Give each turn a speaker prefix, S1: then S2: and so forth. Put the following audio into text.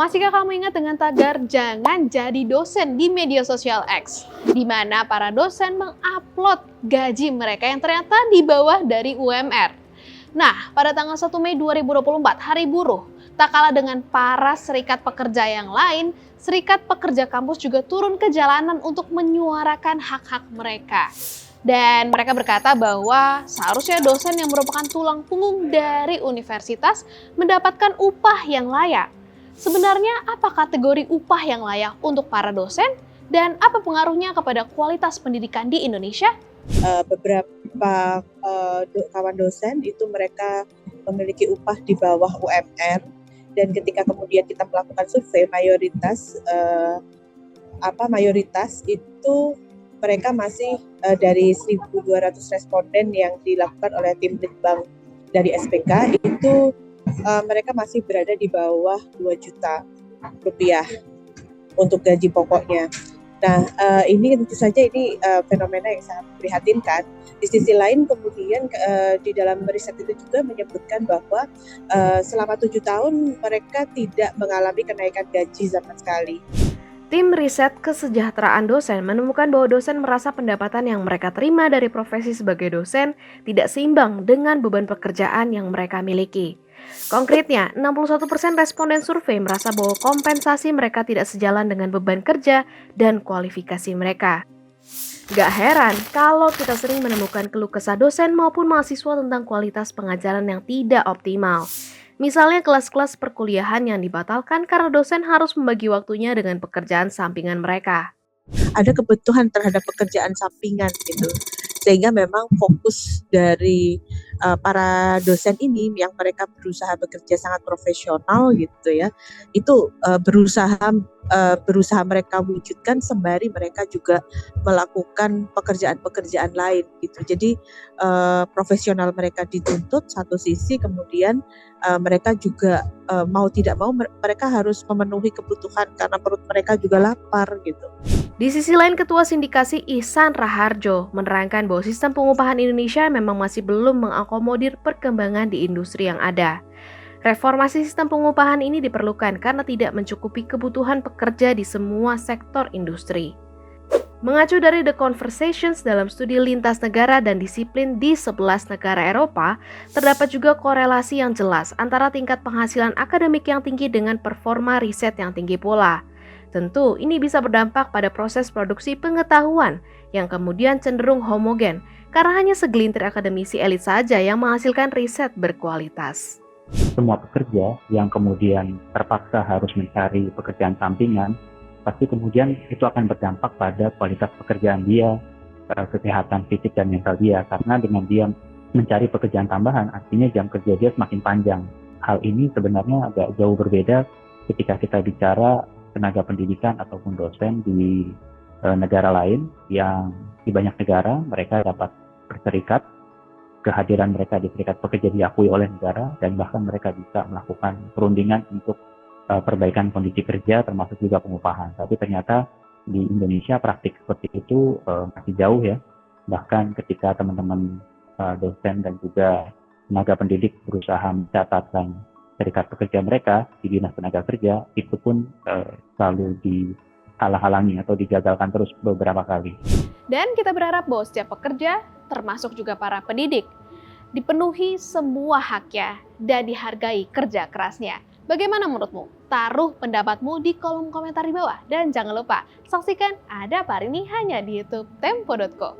S1: Masihkah kamu ingat dengan tagar "Jangan jadi dosen" di media sosial X, di mana para dosen mengupload gaji mereka yang ternyata di bawah dari UMR? Nah, pada tanggal 1 Mei 2024, Hari Buruh, tak kalah dengan para serikat pekerja yang lain, serikat pekerja kampus juga turun ke jalanan untuk menyuarakan hak-hak mereka. Dan mereka berkata bahwa seharusnya dosen yang merupakan tulang punggung dari universitas mendapatkan upah yang layak. Sebenarnya apa kategori upah yang layak untuk para dosen dan apa pengaruhnya kepada kualitas pendidikan di Indonesia?
S2: Beberapa kawan dosen itu mereka memiliki upah di bawah UMR, dan ketika kemudian kita melakukan survei mayoritas itu mereka masih dari 1.200 responden yang dilakukan oleh tim Litbang dari SPK itu mereka masih berada di bawah 2 juta rupiah untuk gaji pokoknya. Nah, ini tentu saja fenomena yang sangat memprihatinkan. Di sisi lain kemudian di dalam riset itu juga menyebutkan bahwa selama 7 tahun mereka tidak mengalami kenaikan gaji sama sekali.
S3: Tim riset kesejahteraan dosen menemukan bahwa dosen merasa pendapatan yang mereka terima dari profesi sebagai dosen tidak seimbang dengan beban pekerjaan yang mereka miliki. Konkretnya, 61% responden survei merasa bahwa kompensasi mereka tidak sejalan dengan beban kerja dan kualifikasi mereka. Gak heran kalau kita sering menemukan keluh kesah dosen maupun mahasiswa tentang kualitas pengajaran yang tidak optimal. Misalnya kelas-kelas perkuliahan yang dibatalkan karena dosen harus membagi waktunya dengan pekerjaan sampingan mereka.
S2: Ada kebutuhan terhadap pekerjaan sampingan gitu, sehingga memang fokus dari para dosen ini yang mereka berusaha bekerja sangat profesional gitu ya, itu berusaha mereka wujudkan sembari mereka juga melakukan pekerjaan-pekerjaan lain gitu. Jadi profesional mereka dituntut satu sisi, kemudian mereka juga mau tidak mau mereka harus memenuhi kebutuhan karena perut mereka juga lapar gitu.
S3: Di sisi lain, Ketua Sindikasi Ihsan Raharjo menerangkan bahwa sistem pengupahan Indonesia memang masih belum mengakomodir perkembangan di industri yang ada. Reformasi sistem pengupahan ini diperlukan karena tidak mencukupi kebutuhan pekerja di semua sektor industri. Mengacu dari The Conversations dalam studi lintas negara dan disiplin di 11 negara Eropa, terdapat juga korelasi yang jelas antara tingkat penghasilan akademik yang tinggi dengan performa riset yang tinggi pula. Tentu, ini bisa berdampak pada proses produksi pengetahuan yang kemudian cenderung homogen karena hanya segelintir akademisi elit saja yang menghasilkan riset berkualitas.
S4: Semua pekerja yang kemudian terpaksa harus mencari pekerjaan sampingan, pasti kemudian itu akan berdampak pada kualitas pekerjaan dia, kesehatan fisik dan mental dia, karena dengan dia mencari pekerjaan tambahan, artinya jam kerja dia semakin panjang. Hal ini sebenarnya agak jauh berbeda ketika kita bicara tenaga pendidikan ataupun dosen di negara lain, yang di banyak negara mereka dapat berserikat, kehadiran mereka di serikat pekerja diakui oleh negara, dan bahkan mereka bisa melakukan perundingan untuk perbaikan kondisi kerja termasuk juga pengupahan. Tapi ternyata di Indonesia praktik seperti itu masih jauh ya. Bahkan ketika teman-teman dosen dan juga tenaga pendidik berusaha mencatatkan serikat pekerja mereka di Dinas Tenaga Kerja, itu pun selalu dihalang-halangi atau digagalkan terus beberapa kali.
S1: Dan kita berharap bahwa setiap pekerja, termasuk juga para pendidik, dipenuhi semua haknya dan dihargai kerja kerasnya. Bagaimana menurutmu? Taruh pendapatmu di kolom komentar di bawah. Dan jangan lupa, saksikan Ada Apa Hari Ini hanya di YouTube Tempo.co.